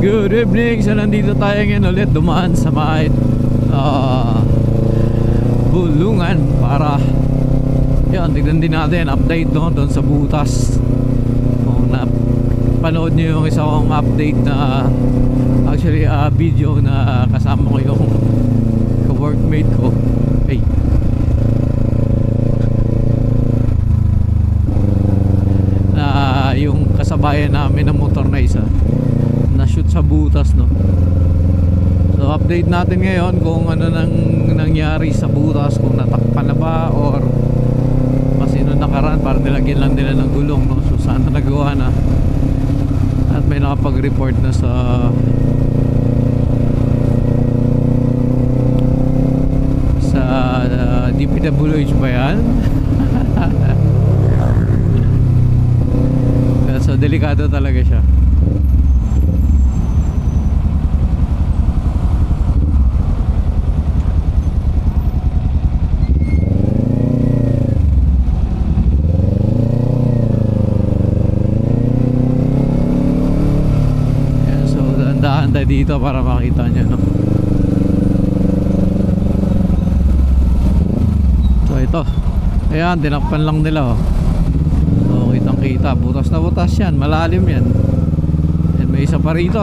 Good evening. So nandito tayo ngayon ulit dumaan sa may Bulungan para yan, tignan din natin update doon sa butas. Kung napanood nyo yung isa kong update na actually video na kasama ko yung ka-workmate ko. Hey, na yung kasabayan namin ng motor na isa na shoot sa butas, no. So update natin ngayon kung ano nang nangyari sa butas, kung natakpan na ba or kasi nung nakaraan parang nilagyan lang nila ng gulong, no. So sana nagawa na at may nakapag-report na sa DPWH ba yan? So delikado talaga siya. Tayo dito para makita nyo, no? So ito, ayan, dinakpan lang nila, oh. So kitang kita, butas na butas yan, malalim yan. And may isa pa rito.